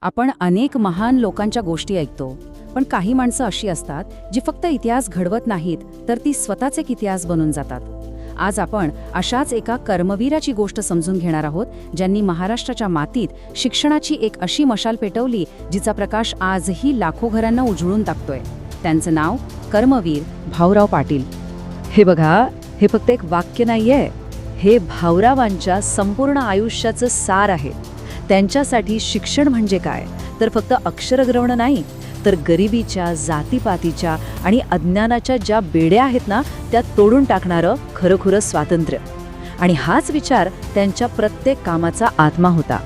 आपण अनेक महान लोकांच्या गोष्टी ऐकतो, पण काही माणसं अशी असतात जी फक्त इतिहास घडवत नाहीत तर ती स्वतःच एक इतिहास बनून जातात. आज आपण अशाच एका कर्मवीराची गोष्ट समजून घेणार आहोत, ज्यांनी महाराष्ट्राच्या मातीत शिक्षणाची एक अशी मशाल पेटवली जिचा प्रकाश आजही लाखो घरांना उजळून टाकतोय. त्यांचं नाव कर्मवीर भाऊराव पाटील. हे बघा, हे फक्त एक वाक्य नाहीये, हे भाऊरावांच्या संपूर्ण आयुष्याचं सार आहे. त्यांच्यासाठी शिक्षण म्हणजे काय, तर फक्त अक्षर गिरवणं नाही, तर गरिबीच्या, जातीपातीच्या आणि अज्ञानाच्या ज्या बेड्या आहेत ना, त्या तोडून टाकणारं खरंखुरं स्वातंत्र्य. आणि हाच विचार त्यांच्या प्रत्येक कामाचा आत्मा होता.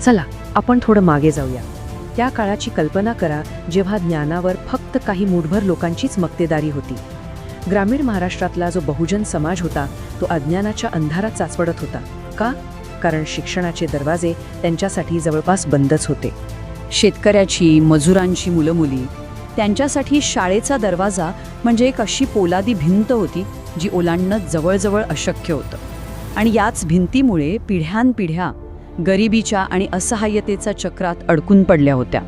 चला आपण थोडं मागे जाऊया. त्या काळाची कल्पना करा, जेव्हा ज्ञानावर फक्त काही मूठभर लोकांचीच मक्तेदारी होती. ग्रामीण महाराष्ट्रातला जो बहुजन समाज होता तो अज्ञानाच्या अंधारात चाचपडत होता. का? कारण शिक्षणाचे दरवाजे त्यांच्यासाठी जवळपास बंदच होते. शेतकऱ्याची, मजुरांची मुलं मुली, त्यांच्यासाठी शाळेचा दरवाजा म्हणजे एक अशी पोलादी भिंत होती जी ओलांडणं जवळजवळ अशक्य होतं. आणि याच भिंतीमुळे पिढ्यानपिढ्या गरिबीच्या आणि असहाय्यतेच्या चक्रात अडकून पडल्या होत्या.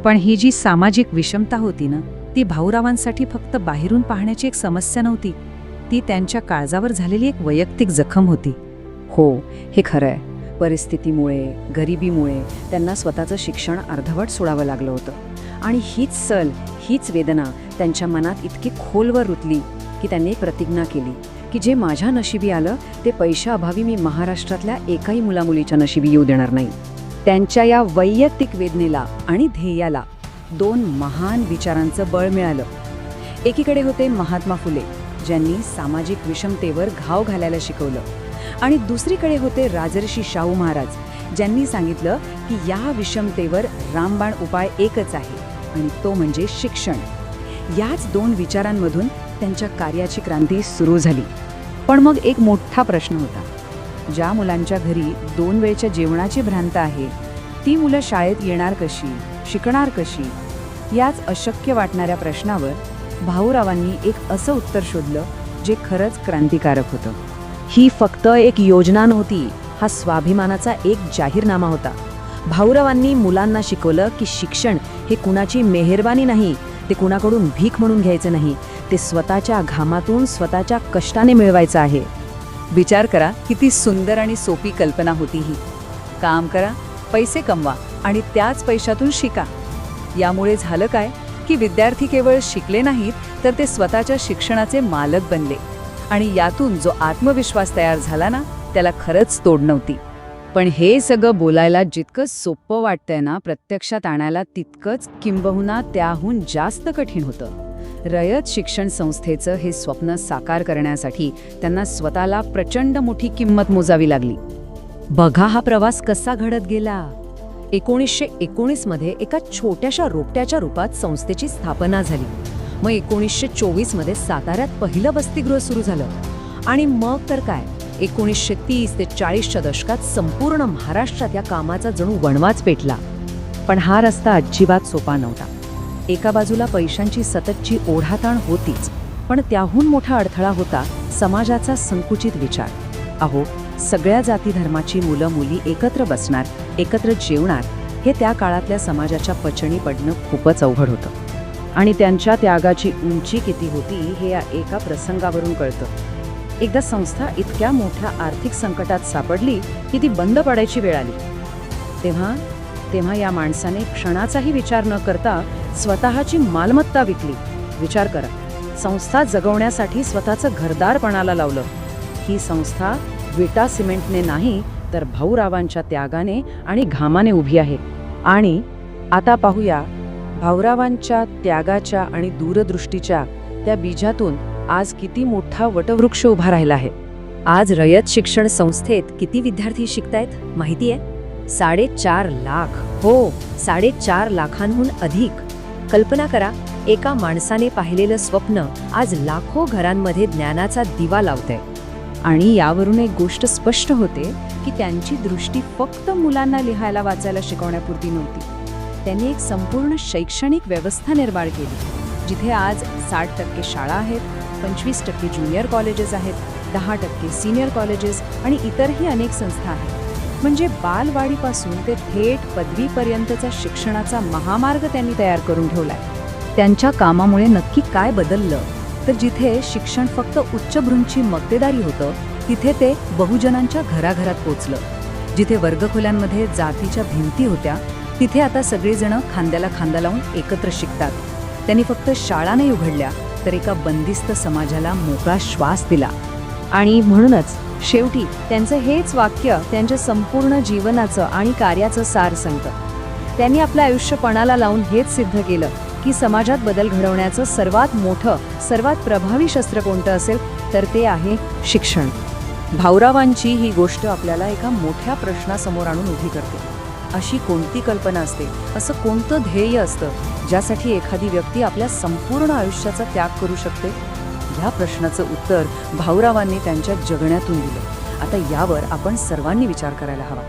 पण ही जी सामाजिक विषमता होती ना, ती भाऊरावांसाठी फक्त बाहेरून पाहण्याची एक समस्या नव्हती, ती त्यांच्या काळजावर झालेली एक वैयक्तिक जखम होती. हो, हे खरं आहे. परिस्थितीमुळे, गरिबीमुळे त्यांना स्वतःचं शिक्षण अर्धवट सोडावं लागलं होतं. आणि हीच सल, हीच वेदना त्यांच्या मनात इतकी खोलवर रुतली की त्यांनी एक प्रतिज्ञा केली की जे माझ्या नशिबी आलं ते पैशाअभावी मी महाराष्ट्रातल्या एकाही मुलामुलीच्या नशिबी येऊ देणार नाही. त्यांच्या या वैयक्तिक वेदनेला आणि ध्येयाला दोन महान विचारांचं बळ मिळालं. एकीकडे होते महात्मा फुले, ज्यांनी सामाजिक विषमतेवर घाव घालायला शिकवलं, आणि दुसरीकडे होते राजर्षी शाहू महाराज, ज्यांनी सांगितलं की या विषमतेवर रामबाण उपाय एकच आहे, आणि तो म्हणजे शिक्षण. याच दोन विचारांमधून त्यांच्या कार्याची क्रांती सुरू झाली. पण मग एक मोठा प्रश्न होता. ज्या मुलांच्या घरी 2 वेळच्या जेवणाची भ्रांत आहे, ती मुलं शाळेत येणार कशी, शिकणार कशी? याच अशक्य वाटणाऱ्या प्रश्नावर भाऊरावांनी एक असं उत्तर शोधलं जे खरंच क्रांतिकारक होतं. ही फक्त एक योजना नव्हती, हा स्वाभिमानाचा एक जाहीरनामा होता. भाऊरावांनी मुलांना शिकवलं की शिक्षण हे कुणाची मेहरबानी नाही, ते कुणाकडून भीक म्हणून घ्यायचं नाही, ते स्वतःच्या घामातून, स्वतःच्या कष्टाने मिळवायचं आहे. विचार करा, किती सुंदर आणि सोपी कल्पना होती ही. काम करा, पैसे कमवा आणि त्याच पैशातून शिका. यामुळे झालं काय की विद्यार्थी केवळ शिकले नाहीत तर ते स्वतःच्या शिक्षणाचे मालक बनले. आणि यातून जो आत्मविश्वास तयार झाला ना, त्याला खरंच तोड नव्हती. पण हे सगळं बोलायला जितकं सोपं वाटतंय ना, प्रत्यक्षात आणायला तितकंच किंबहुना त्याहून जास्त कठीण होतं. रयत शिक्षण संस्थेचं हे स्वप्न साकार करण्यासाठी त्यांना स्वतःला प्रचंड मोठी किंमत मोजावी लागली. बघा हा प्रवास कसा घडत गेला. 1919 मध्ये एका छोट्याशा रोपट्याच्या रूपात संस्थेची स्थापना झाली. मग 1924 मध्ये साताऱ्यात पहिलं वसतिगृह सुरू झालं. आणि मग तर काय, 1930 ते 40च्या दशकात संपूर्ण महाराष्ट्रात या कामाचा जणू वणवाच पेटला. पण हा रस्ता अजिबात सोपा नव्हता. एका बाजूला पैशांची सततची ओढाताण होतीच, पण त्याहून मोठा अडथळा होता समाजाचा संकुचित विचार. अहो, सगळ्या जाती धर्माची मुलं मुली एकत्र बसणार, एकत्र जेवणार, हे त्या काळातल्या समाजाच्या पचनी पडणं खूपच अवघड होतं. आणि त्यांच्या त्यागाची उंची किती होती हे या एका प्रसंगावरून कळतं. एकदा संस्था इतक्या मोठ्या आर्थिक संकटात सापडली की ती बंद पडायची वेळ आली. तेव्हा या माणसाने क्षणाचाही विचार न करता स्वतःची मालमत्ता विकली. विचार करा, संस्था जगवण्यासाठी स्वतःचं घरदार पणाला लावलं. ही संस्था विटा सिमेंटने नाही तर भाऊरावांच्या त्यागाने आणि घामाने उभी आहे. आणि आता पाहूया, भाऊरावांच्या त्यागाच्या आणि दूरदृष्टीच्या त्या बीजातून आज किती मोठा वटवृक्ष उभा राहिला आहे. आज रयत शिक्षण संस्थेत किती विद्यार्थी शिकतायत माहिती आहे? 4.5 लाख. हो, 4.5 लाखांहून अधिक. कल्पना करा, एका माणसाने पाहिलेलं स्वप्न आज लाखो घरांमध्ये ज्ञानाचा दिवा लावतंय. आणि यावरून एक गोष्ट स्पष्ट होते की त्यांची दृष्टी फक्त मुलांना लिहायला वाचायला शिकवण्यापुरती नव्हती. त्यांनी एक संपूर्ण शैक्षणिक व्यवस्था निर्माण केली, जिथे आज 60% शाळा आहेत, 25% ज्युनियर कॉलेजेस आहेत, 10% सिनियर कॉलेजेस आणि इतरही अनेक संस्था आहेत. म्हणजे बालवाडीपासून ते थेट पदवीपर्यंतचा शिक्षणाचा महामार्ग त्यांनी तयार करून ठेवलाय. त्यांच्या कामामुळे नक्की काय बदललं, तर जिथे शिक्षण फक्त उच्चभ्रूंची मक्तेदारी होतं, तिथे ते बहुजनांच्या घराघरात पोचलं. जिथे वर्गखोल्यांमध्ये जातीच्या भिंती होत्या, तिथे आता सगळेजण खांद्याला खांदा लावून एकत्र शिकतात. त्यांनी फक्त शाळा नाही उघडल्या, तर एका बंदिस्त समाजाला मोकळा श्वास दिला. आणि म्हणूनच शेवटी त्यांचं हेच वाक्य त्यांच्या संपूर्ण जीवनाचं आणि कार्याचं सार सांगतं. त्यांनी आपलं आयुष्य पणाला लावून हेच सिद्ध केलं की समाजात बदल घडवण्याचं सर्वात मोठं, सर्वात प्रभावी शस्त्र कोणतं असेल, तर ते आहे शिक्षण. भाऊरावांची ही गोष्ट आपल्याला एका मोठ्या प्रश्नासमोर आणून उभी करते. अशी कोणती कल्पना असते, असं कोणतं ध्येय असतं, ज्यासाठी एखादी व्यक्ती आपल्या संपूर्ण आयुष्याचा त्याग करू शकते? ह्या प्रश्नाचं उत्तर भाऊरावांनी त्यांच्या जगण्यातून दिलं. आता यावर आपण सर्वांनी विचार करायला हवा.